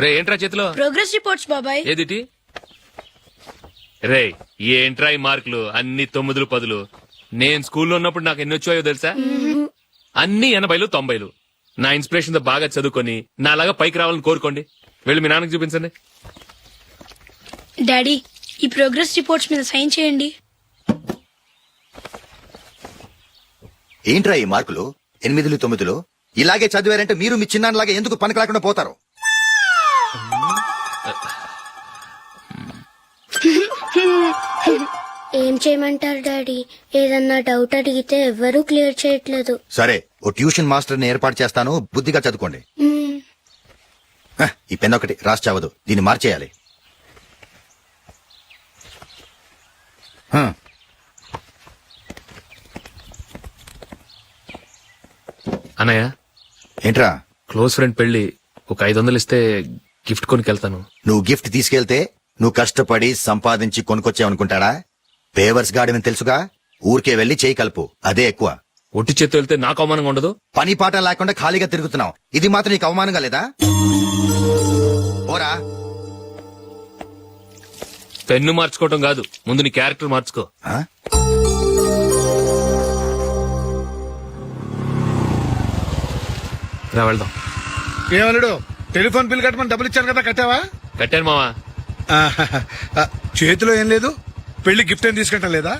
రే ఏంట్రా చేతిలో? Progress reports బాబాయ్. ఏదిటి? రే ఏంట్రా ఈ మార్కులు అన్ని 9లు 10లు? నేను స్కూల్లో ఉన్నప్పుడు నాకు ఎన్ని వచ్చాయో తెలుసా? అన్ని 80లు 90లు. నా ఇన్స్పిరేషన్ తో బాగా చదువుకొని నాలాగా పైకి రావాలని కోరుకోండి. వెళ్ళి మీ నాన్నకి చూపించండి. డాడీ ఈ ప్రోగ్రెస్ రిపోర్ట్స్ మీద సైన్ చేయండి. ఏంట్రా ఈ మార్కులు 8లు 9లు? ఇలాగే చదివారంటే మీరు మీ చిన్నాన్నలాగా ఎందుకు పనికి లేకుండా పోతారు? ఏం చేయమంటారు డాడీ? ఏదన్నా డౌట్ అడిగితే ఎవ్వరూ క్లియర్ చేయట్లేదు. సరే ఓ ట్యూషన్ మాస్టర్ ని ఏర్పాటు చేస్తాను, బుద్ధిగా చదువుకోండి. ఈ పెన్ ఒకటి రాసి చావదు, దీన్ని మార్చేయాలి. అన్నయ్య ఏంట్రా? క్లోజ్ ఫ్రెండ్ పెళ్లి ఒక 500 ఇస్తే గిఫ్ట్ కొనుకెళ్తాను. నువ్వు గిఫ్ట్ తీసుకెళ్తే నువ్వు కష్టపడి సంపాదించి కొనుక్కొచ్చావనుకుంటాడా? పేవర్స్ గార్డెన్ తెలుసుగా, ఊరికే వెళ్లి చేయి కలుపు, అదే ఎక్కువ. ఒట్టి చేత్తో వెళ్తే నాకు అవమానంగా ఉండదు? పని పాట లేకుండా ఖాళీగా తిరుగుతున్నావు, ఇది మాత్రం నీకు అవమానంగా లేదా? ఓరా. పెన్ను మార్చుకోవటం కాదు, ముందు నీ క్యారెక్టర్ మార్చుకో. రా వెళ్దాం. ఏమన్నాడు? టెలిఫోన్ బిల్ కట్టమని డబ్బులు ఇచ్చాను కదా, కట్టావా? కట్టాను మావా. చేతిలో ఏం లేదు, పెళ్లి గిఫ్ట్ ఏం తీసుకుంటాం లేదా?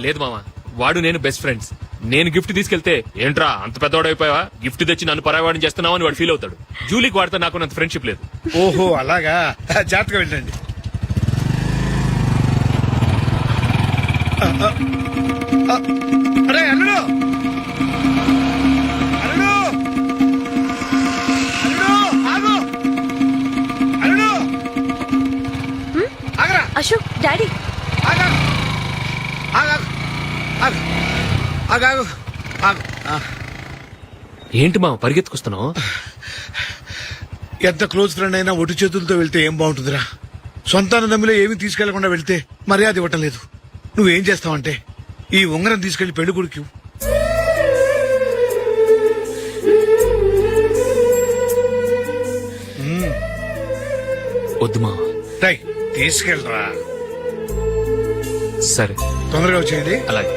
లేదు మావా, వాడు నేను బెస్ట్ ఫ్రెండ్స్. నేను గిఫ్ట్ తీసుకెళ్తే ఏంట్రా అంత పెద్దవాడైపోయావా, గిఫ్ట్ తెచ్చి నన్ను పరాయవాడిని చేస్తున్నావు అని వాడు ఫీల్ అవుతాడు. జూలీకి వాడితే నాకు అంత ఫ్రెండ్షిప్ లేదు. ఓహో అలాగా, జాగ్రత్తగా వెళ్ళండి. అరే అల్లుడు, అల్లుడు, అల్లుడు, ఆగు, అల్లుడు, ఆగరా. అశోక్ డాడీ ఆగా, ఆగా, ఆగు, ఆగాగు, ఆగు. ఏంటి మా పరిగెత్తుకొస్తున్నావు? ఎంత క్లోజ్ ఫ్రెండ్ అయినా ఒటి చేతులతో వెళ్తే ఏం బాగుంటుందిరా? సొంతాన నమ్మిలో ఏమీ తీసుకెళ్లకుండా వెళ్తే మర్యాద ఇవ్వటం లేదు. నువ్వేం చేస్తావంటే ఈ ఉంగరం తీసుకెళ్లి పెళ్లి కొడుకు వద్దు మా. తీసుకెళ్ళరా. సరే తొందరగా వచ్చేయండి. అలాగే.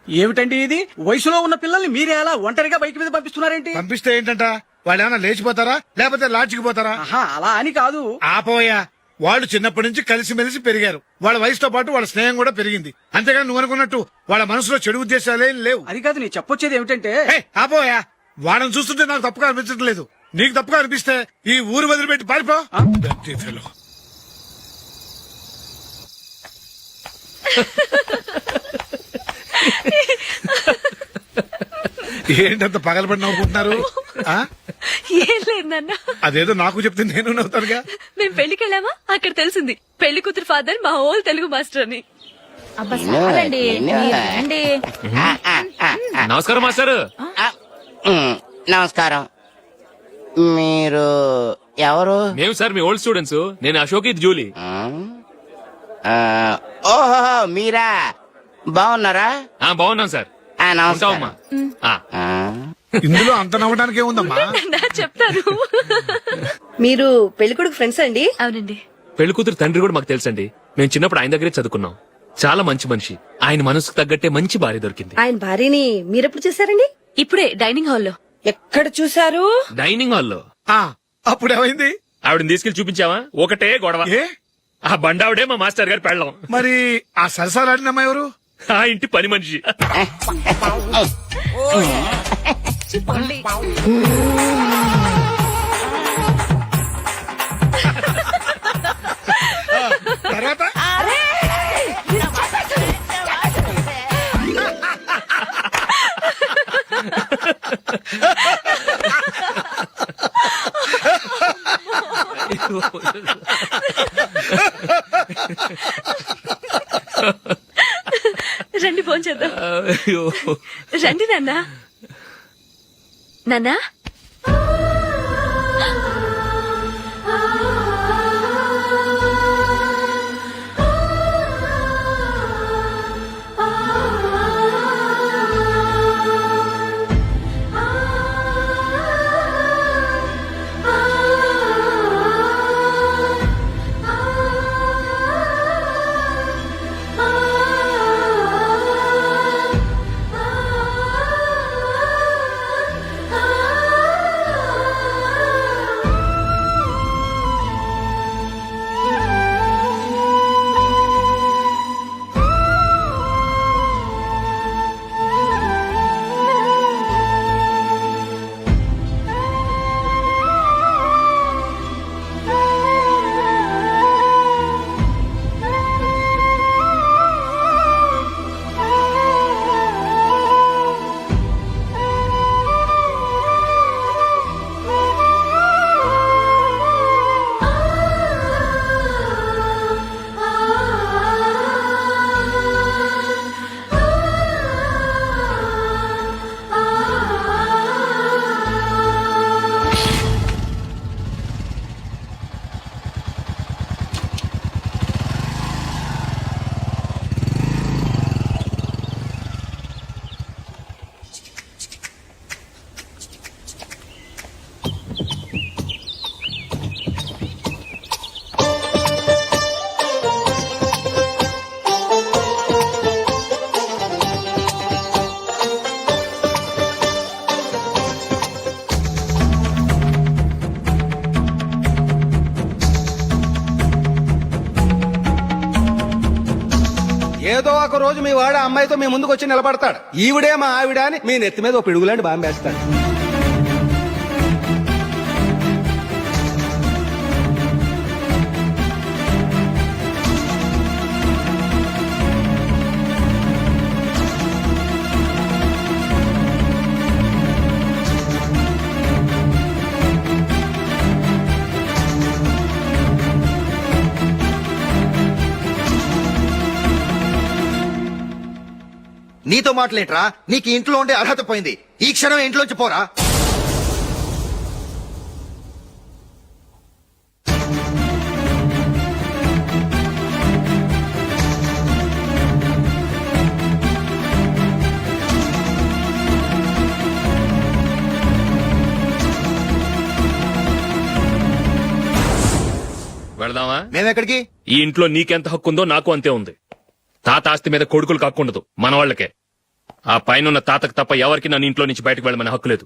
ఏమిటండి ఇది? వయసులో ఉన్న పిల్లల్ని మీరే అలా ఒంటరిగా బైక్ మీద పంపిస్తున్నారేంటి? పంపిస్తే ఏంటంట, వాళ్ళు ఏమైనా లేచిపోతారా లేకపోతే లాడ్జికి పోతారా? అలా అని కాదు. ఆపోయా, వాళ్ళు చిన్నప్పటి నుంచి కలిసిమెలిసి పెరిగారు. వాళ్ళ వయసుతో పాటు వాళ్ళ స్నేహం కూడా పెరిగింది. అంతేగాని నువ్వు అనుకున్నట్టు వాళ్ళ మనసులో చెడు ఉద్దేశాలేం లేవు. అది కాదు నేను చెప్పొచ్చేది ఏమిటంటే, ఆపోయా, వాళ్ళని చూస్తుంటే నాకు తప్పుగా అనిపించడం లేదు. నీకు తప్పుగా అనిపిస్తే ఈ ఊరు వదిలిపెట్టి పారిపో. ఏంటంత పగలబడి నవ్వుకుంటున్నారు? ఏం లేదు నాన్న, అదేదో నాకు చెప్తే నేను నవ్వుతానుగా. మేము పెళ్లికి వెళ్ళామా, అక్కడ తెలిసింది పెళ్లి కూతురు ఫాదర్ మా హోల్ తెలుగు మాస్టర్ అని. నమస్కారం మాస్టర్. నమస్కారం. మీరు ఎవరు? మేము సార్ మీ ఓల్డ్ స్టూడెంట్స్. నేను అశోక్, ఇది జూలీ. ఓహో మీరా, బాగున్నారా? బాగున్నాం సార్. నమస్కారం. ఇందులో అంత నవ్వడానికి ఏముందమ్మా? చెప్తాను. మీరు పెళ్లికొడుకు ఫ్రెండ్స్ అండి? అవునండి. పెళ్లి కూతురు తండ్రి కూడా మాకు తెలుసండి. మేము చిన్నప్పుడు ఆయన దగ్గరే చదువుకున్నాం. చాలా మంచి మనిషి. ఆయన మనసుకు తగ్గట్టే మంచి భార్య దొరికింది. ఆయన భార్యని మీరెప్పుడు చూసారండి? ఇప్పుడే డైనింగ్ హాల్లో. ఎక్కడ చూసారు? డైనింగ్ హాల్లో. అప్పుడు ఏమైంది? ఆవిడని తీసుకెళ్లి చూపించావా? ఒకటే గొడవ. ఆ బండావిడే మా మాస్టర్ గారు పెళ్ళం. మరి ఆ సరసాలాడినమ్మా ఎవరు? ఆ ఇంటి పని మనిషి. తర్వాత రండి ఫోన్ చేద్దాం. రండి నాన్న. నాన్న ఏదో ఒక రోజు మీ వాడు ఆ అమ్మాయితో మీ ముందుకు వచ్చి నిలబడతాడు. ఈవిడే మా ఆవిడ అని మీ నెత్తి మీద ఒక పిడుగులాంటి బాంబేస్తాడు. నీతో మాటలేంట్రా? నీకు ఇంట్లో ఉండే అర్హత పోయింది. ఈ క్షణం ఇంట్లోంచి పోరా. వెళదామా? మేమెక్కడికి? ఈ ఇంట్లో నీకెంత హక్కు ఉందో నాకు అంతే ఉంది. తాత ఆస్తి మీద కొడుకులు కాకుండదు, మన వాళ్ళకే. ఆ పైన తాతకు తప్ప ఎవరికి నన్ను ఇంట్లో నుంచి బయటకు వెళ్ళమని హక్కు లేదు.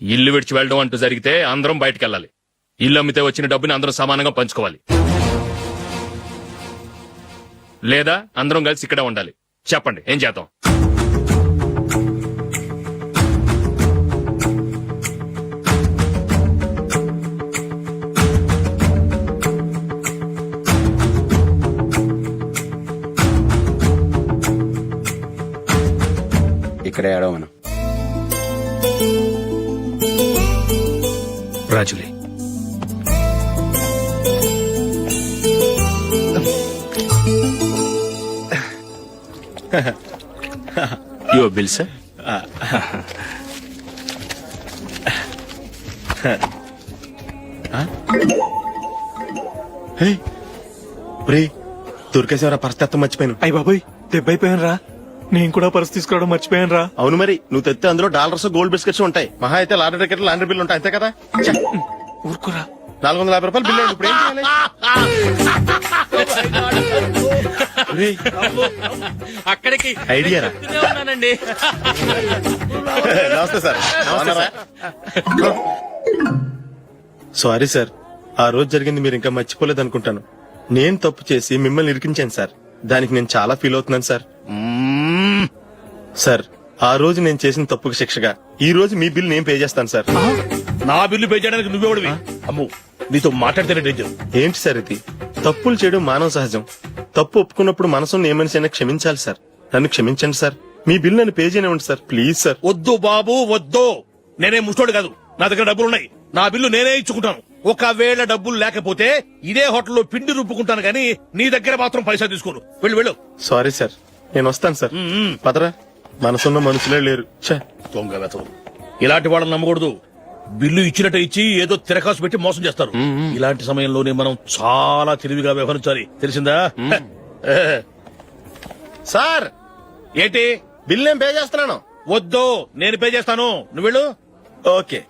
ఇల్లు విడిచి వెళ్ళడం అంటూ జరిగితే అందరం బయటకు వెళ్ళాలి. ఇల్లు అమ్మితే వచ్చిన డబ్బుని అందరం సమానంగా పంచుకోవాలి. లేదా అందరం కలిసి ఇక్కడే ఉండాలి. చెప్పండి, ఏం చేద్దాం? ఇక్కడే ఏడవను. రాజులే, యువర్ బిల్ సార్. దొరికేసేవరా పరిస్థితి మర్చిపోయాను. అయ్య బాబాయ్, దెబ్బైపోయాను రా. నేను కూడా పర్స్ తీసుకురావడం మర్చిపోయాను రా. అవును మరి, నువ్వు తెస్తే అందులో డాలర్స్ గోల్డ్ బిస్కెట్స్ ఉంటాయి. మహా అయితే లాటరీ టికెట్ లాండ్రీ బిల్లు ఉంటాయి, అంతే కదా. ఊరుకురా. 450 రూపాయలు బిల్లు అయింది. ఇప్పుడు ఏం చేయాలి? అక్కడికి ఐడియా రా. ఉన్నానండి. నమస్తే సార్. సారీ సార్, ఆ రోజు జరిగింది మీరు ఇంకా మర్చిపోలేదు అనుకుంటాను. నేను తప్పు చేసి మిమ్మల్ని ఇరికించాను సార్. దానికి నేను చాలా ఫీల్ అవుతున్నాను సార్. సార్, ఆ రోజు నేను చేసిన తప్పుకు శిక్షగా ఈ రోజు మీ బిల్ నేను పే చేస్తాను సార్. నా బిల్లు పే చేయడానికి నువ్వెవడివి? అమ్ము, నీతో మాట్లాడితేనే డేంజర్. ఏంటి సార్ ఇది? తప్పులు చేయడం మానవ సహజం. తప్పు ఒప్పుకున్నప్పుడు మనసును ఏ మనిషి అయినా క్షమించాలి సార్. నన్ను క్షమించండి సార్. మీ బిల్ నన్ను పే చేయనివ్వండి సార్, ప్లీజ్ సార్. వద్దు బాబు, వద్దు. నేనే ముష్టోడు కాదు, నా దగ్గర డబ్బులున్నాయి. నా బిల్లు నేనే ఇచ్చుకుంటాను. ఒకవేళ డబ్బులు లేకపోతే ఇదే హోటల్లో పిండి రుబ్బుకుంటాను, కానీ నీ దగ్గర మాత్రం పైసా తీసుకోను. వెళ్ళు వెళ్ళు. సారీ సార్, నేను వస్తాను సార్. పదరా, మనసున్న మనుషులే లేరు. ఛే, దొంగ వెతవు. ఇలాంటి వాళ్ళని నమ్మకూడదు. బిల్లు ఇచ్చినట్టు ఇచ్చి ఏదో తిరకాసు పెట్టి మోసం చేస్తారు. ఇలాంటి సమయంలోనే మనం చాలా తెలివిగా వ్యవహరించాలి, తెలిసిందా? సార్, ఏంటి? బిల్ నేను పే చేస్తున్నాను. వద్దు, నేను పే చేస్తాను, నువ్వు వెళ్ళు. ఓకే,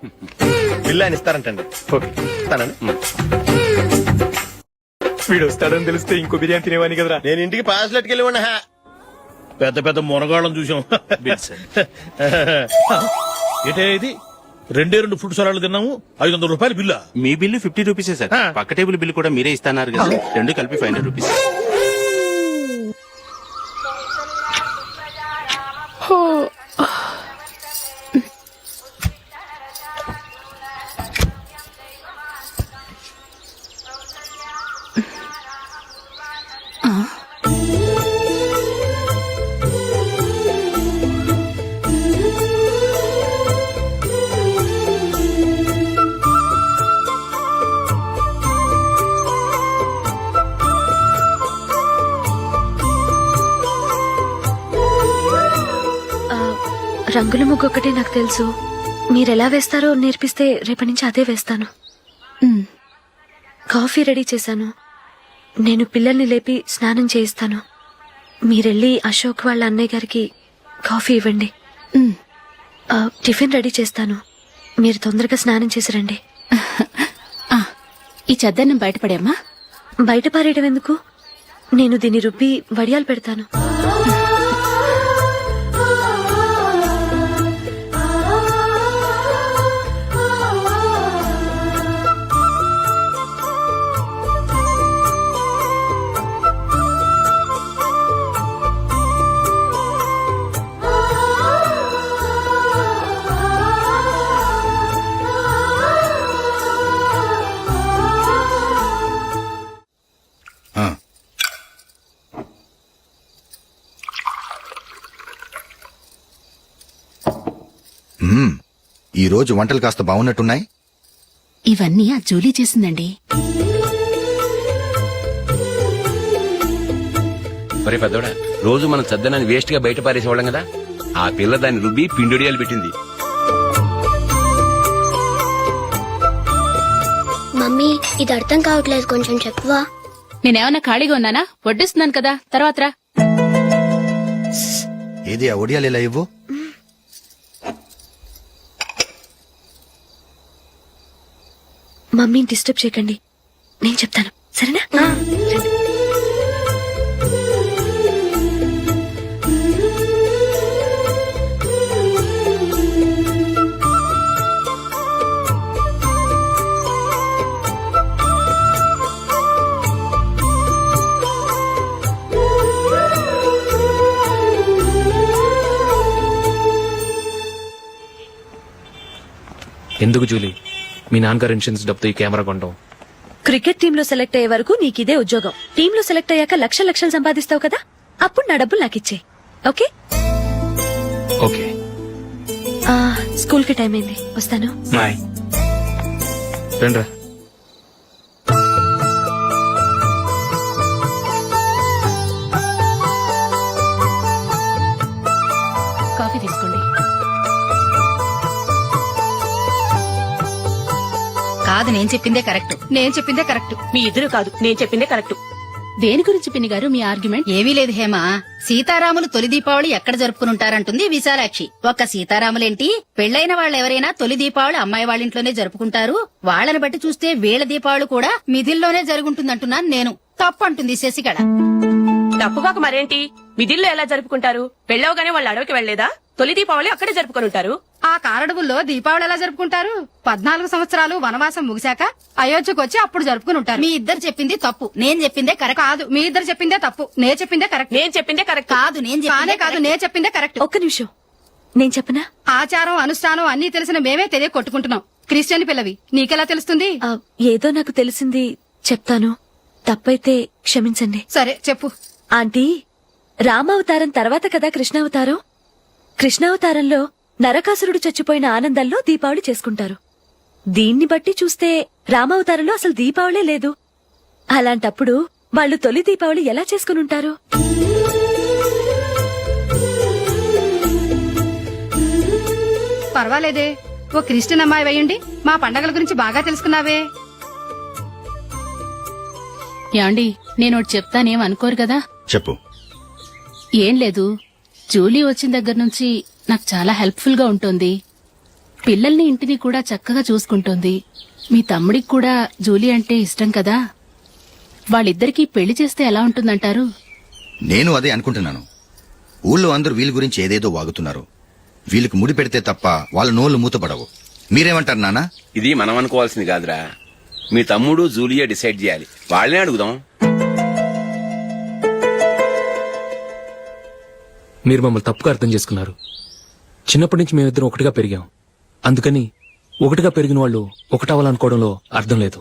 బిల్ ఆయన ఇస్తారంటండి. ఓకే, ఇస్తానండి. వీడు వస్తాడని తెలిస్తే ఇంకో బిర్యానీ తినేవాని కదరా. నేను ఇంటికి పాస్లెట్కి వెళ్ళి ఉన్నా. పెద్ద పెద్ద మునగాళ్ళం చూసాం. ఏంటే ఇది? 2 ఫుడ్ సలాడ్లు తిన్నాము, 500 రూపాయలు బిల్లా? మీ బిల్లు 50 రూపీసే సార్. పక్క టేబుల్ బిల్లు కూడా మీరే ఇస్తున్నారు కదా, రెండు కలిపి 500 రూపీస్. రంగుల ముగ్గు ఒకటే నాకు తెలుసు. మీరెలా వేస్తారో నేర్పిస్తే రేపటి నుంచి అదే వేస్తాను. కాఫీ రెడీ చేశాను. నేను పిల్లల్ని లేపి స్నానం చేయిస్తాను. మీరెళ్ళి అశోక్ వాళ్ళ అన్నయ్య గారికి కాఫీ ఇవ్వండి. టిఫిన్ రెడీ చేస్తాను. మీరు తొందరగా స్నానం చేసి రండి. ఈ చెద్దన్నం బయటపడేమ్మా. బయట పారేయడం ఎందుకు? నేను దీన్ని రుబ్బి వడియాలు పెడతాను. ఈ రోజు వంటలు కాస్త బాగున్నట్టున్నాయి. ఇవన్నీ ఆ జూలీ చేసిందండి. ఒరే పెద్దోడా, రోజు మనం చద్దనాన్ని వేస్ట్ గా బయట పారేసేవాళ్ళం కదా, ఆ పిల్ల దాన్ని రుబ్బి పిండొడియాలు పెట్టింది. మమ్మీ ఇది అర్థం కావట్లేదు, కొంచెం చెప్పువా. నేనేమన్నా ఖాళీగా ఉన్నానా? వడ్డిస్తున్నాను కదా, తర్వాత రా. ఏది ఆ ఒడియాలు ఇలా ఇవ్వు. మమ్మీని డిస్టర్బ్ చేయకండి, నేను చెప్తాను సరేనా? రండి. ఎందుకు జూలీ మీ నాన్నగారు ఇన్సూరెన్స్ డబ్బుతో ఈ కెమెరా కొంటాం? క్రికెట్ టీమ్ లో సెలెక్ట్ అయ్యే వరకు నీకిదే ఉద్యోగం. టీమ్ లో సెలెక్ట్ అయ్యాక లక్షలు లక్షలు సంపాదిస్తావు కదా, అప్పుడు నా డబ్బులు నాకిచ్చే. ఓకే? ఓకే. స్కూల్ కి టైం అయింది, వస్తాను. బాయ్. రండ్రా. కాఫీ తీసుకోండి. కాదు, నేను చెప్పిందే కరెక్ట్. నేను చెప్పిందే కరెక్ట్. మీ ఇద్దరు కాదు, నేను చెప్పిందే కరెక్ట్. దేని గురించి పిన్ని గారు మీ ఆర్గ్యుమెంట్? ఏమీ లేదు హేమ. సీతారాములు తొలి దీపావళి ఎక్కడ జరుపుకుంటారంటుంది విశాలాక్షి. ఒక్క సీతారాములేంటి, పెళ్లైన వాళ్ళెవరైనా తొలి దీపావళి అమ్మాయి వాళ్ళింట్లోనే జరుపుకుంటారు. వాళ్ళని బట్టి చూస్తే వీళ్ళ దీపావళి కూడా మిథిల్లోనే జరుగుంటుందంటున్నాను నేను. తప్పు అంటుంది శశికళ. తప్పుగాక మరేంటి, మిదిల్లో ఎలా జరుపుకుంటారు? పెళ్ళవగానే వాళ్ళు అడవికి వెళ్లేదా? తొలి దీపావళి అక్కడే జరుపుకొని ఉంటారు. ఆ కారడవుల్లో దీపావళి ఎలా జరుపుకుంటారు? 14 సంవత్సరాలు వనవాసం ముగిశాక అయోధ్యకు వచ్చి అప్పుడు జరుపుకుని ఉంటారు. మీ ఇద్దరు చెప్పింది తప్పు, నేను చెప్పిందే కరెక్ట్. కాదు, మీ ఇద్దరు చెప్పిందే తప్పు, నేను చెప్పిందే కరెక్ట్. నేను చెప్పిందే కరెక్ట్. కాదు, నేను చెప్పిందే కరెక్ట్. ఒక్క నిమిషం, నేను చెప్పనా? ఆచారం అనుష్ఠానం అన్ని తెలిసిన మేమే తెలియ కొట్టుకుంటున్నాం. క్రిస్టియన్ పిల్లవి, నీకెలా తెలుస్తుంది? ఏదో నాకు తెలిసింది చెప్తాను, తప్పైతే క్షమించండి. సరే చెప్పు. ఆంటీ, రామావతారం తర్వాత కదా కృష్ణావతారం. కృష్ణావతారంలో నరకాసురుడు చచ్చిపోయిన ఆనందంలో దీపావళి చేసుకుంటారు. దీన్ని బట్టి చూస్తే రామావతారంలో అసలు దీపావళే లేదు. అలాంటప్పుడు వాళ్ళు తొలి దీపావళి ఎలా చేసుకునుంటారు? పర్వాలేదే, ఓ క్రిస్టియన్ అమ్మాయి అయ్యుండి మా పండగల గురించి బాగా తెలుసుకున్నావే. యాండి, నేనోటి చెప్తానేం అనుకోరు కదా? చెప్పు. ఏం లేదు, జూలీ వచ్చిన దగ్గర నుంచి నాకు చాలా హెల్ప్ఫుల్ గా ఉంటుంది. పిల్లల్ని ఇంటిని కూడా చక్కగా చూసుకుంటోంది. మీ తమ్ముడికి కూడా జూలీ అంటే ఇష్టం కదా. వాళ్ళిద్దరికీ పెళ్లి చేస్తే ఎలా ఉంటుందంటారు? నేను అదే అనుకుంటున్నాను. ఊళ్ళో అందరూ వీళ్ళ గురించి ఏదేదో వాగుతున్నారు. వీళ్ళకి ముడి పెడితే తప్ప వాళ్ళ నోళ్లు మూతపడవు. మీరేమంటారు నాన్న? ఇది మనం అనుకోవాల్సింది కాదురా, మీ తమ్ముడు జూలియా డిసైడ్ చేయాలి. వాళ్ళనే అడుగుదాం. మీరు మమ్మల్ని తప్పుగా అర్థం చేసుకున్నారు. చిన్నప్పటి నుంచి మేమిద్దరం ఒకటిగా పెరిగాం. అందుకని ఒకటిగా పెరిగిన వాళ్ళు ఒకటవ్వాలనుకోవడంలో అర్థం లేదు.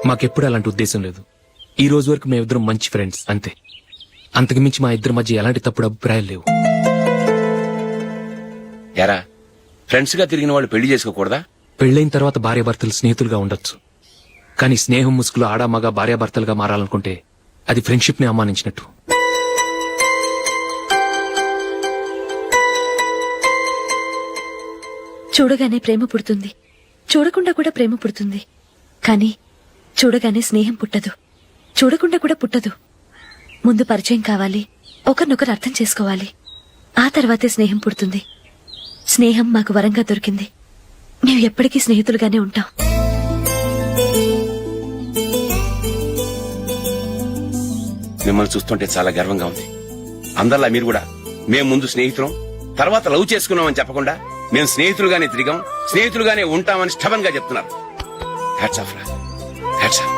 మాకెప్పుడు అలాంటి ఉద్దేశం లేదు. ఈ రోజు వరకు మేమిద్దరం మంచి ఫ్రెండ్స్ అంతే. అంతకుమించి మా ఇద్దరి మధ్య ఎలాంటి తప్పుడు అభిప్రాయాలు లేవు. ఎరా, ఫ్రెండ్స్ గా తిరిగిన వాళ్ళు పెళ్లి చేసుకోకూడదా? పెళ్లైన తర్వాత భార్యాభర్తలు స్నేహితులుగా ఉండొచ్చు. కానీ స్నేహం ముసుగులో ఆడా మగ భార్యాభర్తలుగా మారాలనుకుంటే అది ఫ్రెండ్షిప్ ని అవమానించినట్టు. చూడగానే ప్రేమ పుడుతుంది, చూడకుండా కూడా ప్రేమ పుడుతుంది. కానీ చూడగానే స్నేహం పుట్టదు, చూడకుండా కూడా పుట్టదు. ముందు పరిచయం కావాలి, ఒకరినొకరు అర్థం చేసుకోవాలి, ఆ తర్వాతే స్నేహం పుడుతుంది. స్నేహం మాకు వరంగా దొరికింది. మేము ఎప్పటికీ స్నేహితులుగానే ఉంటాం. మిమ్మల్ని చూస్తుంటే చాలా గర్వంగా ఉంది. అందరిలా మీరు కూడా మేము ముందు స్నేహితులం, తర్వాత లవ్ చేసుకున్నామని చెప్పకుండా మేము స్నేహితులుగానే తిరిగాం, స్నేహితులుగానే ఉంటామని స్టబన్ గా చెప్తున్నారు. హ్యాట్స్ ఆఫ్ రా, హ్యాట్స్ ఆఫ్.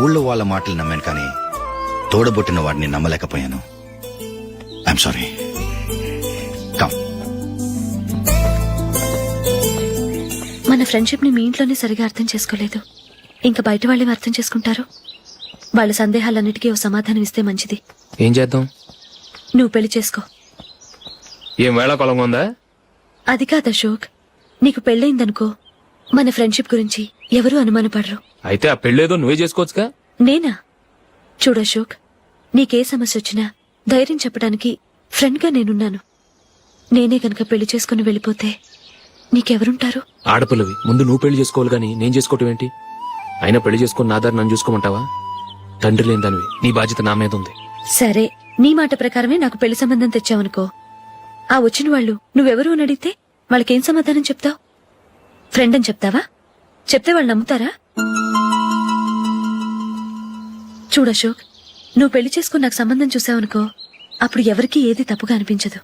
ఊళ్ళో వాళ్ళ మాటలు నమ్మాను, కానీ తోడబుట్టిన వాడిని నమ్మలేకపోయాను. I'm sorry. కమ్. మన ఫ్రెండ్షిప్ ని మీ ఇంట్లోనే సరిగా అర్థం చేసుకోలేదు, ఇంకా బయట వాళ్ళేం అర్థం చేసుకుంటారు? వాళ్ళ సందేహాలన్నిటికీ ఓ సమాధానం ఇస్తే మంచిది. ఏం చేద్దాం? నువ్వు పెళ్లి చేసుకో. ఏం వేళాకొలంగా ఉందా? అది కాదు అశోక్, నీకు పెళ్ళయిందనుకో మన ఫ్రెండ్షిప్ గురించి ఎవరూ అనుమానపడరు. అయితే ఆ పెళ్ళేదో నువ్వే చేసుకోవచ్చుగా. నేనా? చూడు అశోక్, నీకే సమస్య వచ్చినా ధైర్యం చెప్పడానికి ఫ్రెండ్ గా నేనున్నాను. నేనే గనక పెళ్లి చేసుకుని వెళ్ళిపోతే నీకెవరుంటారు? ఆడపిల్లవి, ముందు నువ్వు పెళ్లి చేసుకోవాలి గాని నేను చేసుకోవటం ఏంటి? అయినా పెళ్లి చేసుకుని నా దారి నన్ను చూసుకోమంటావా? తండ్రి లేని దానివి, నీ బాధ్యత నా మీద ఉంది. సరే, నీ మాట ప్రకారమే నాకు పెళ్లి సంబంధం తెచ్చావనుకో, ఆ వచ్చిన వాళ్ళు నువ్వెవరు అని అడిగితే వాళ్ళకేం సమాధానం చెప్తావు? ఫ్రెండ్ అని చెప్తావా? చెప్తే వాళ్ళు నమ్ముతారా? చూడు అశోక్, నువ్వు పెళ్లి చేసుకుని నాకు సంబంధం చూసావనుకో, అప్పుడు ఎవరికీ ఏది తప్పుగా అనిపించదు.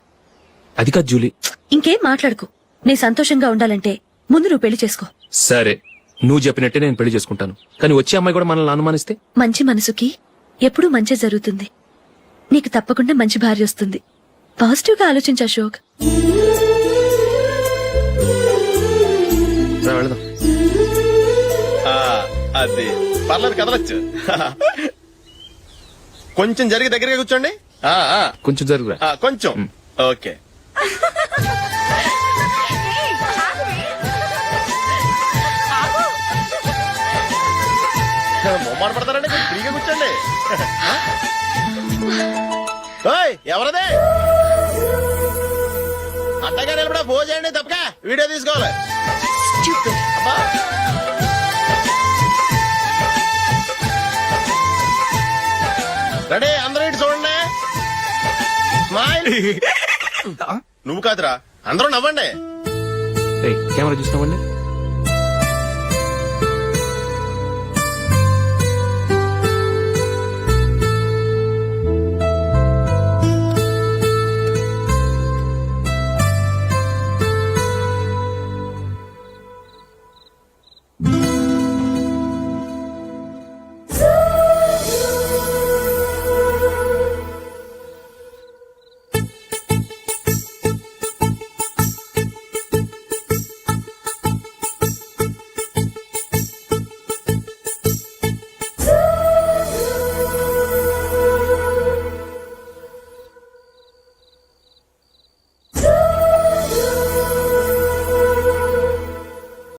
అది కాదు జూలీ. ఇంకేం మాట్లాడుకు. నీ సంతోషంగా ఉండాలంటే ముందు నువ్వు పెళ్లి చేసుకో. సరే, నువ్వు చెప్పినట్టే నేను పెళ్లి చేసుకుంటాను. కానీ వచ్చే అమ్మాయి కూడా మనల్ని అనుమానిస్తే? మంచి మనసుకి ఎప్పుడూ మంచి జరుగుతుంది. నీకు తప్పకుండా మంచి భార్య వస్తుంది. పాజిటివ్ గా ఆలోచించు అశోక్. రా, వెళదాం. అది పర్లేదు, కదలొచ్చు. కొంచెం జరిగి దగ్గరగా కూర్చోండి. కొంచెం జరుగురా. కొంచెం. ఓకే. మొమ్మాట పడతారండి, ఫ్రీగా కూర్చోండి. ఓయ్, ఎవరదే? అట్టగా నిలబడా ఫోన్ చేయండి, తప్పక వీడియో తీసుకోవాలి. అబ్బా. రెడీ, అందరూ ఇటు చూడండి. స్మైల్. నువ్వు కాదురా, అందరూ నవ్వండి. కెమెరా చూసినావండి.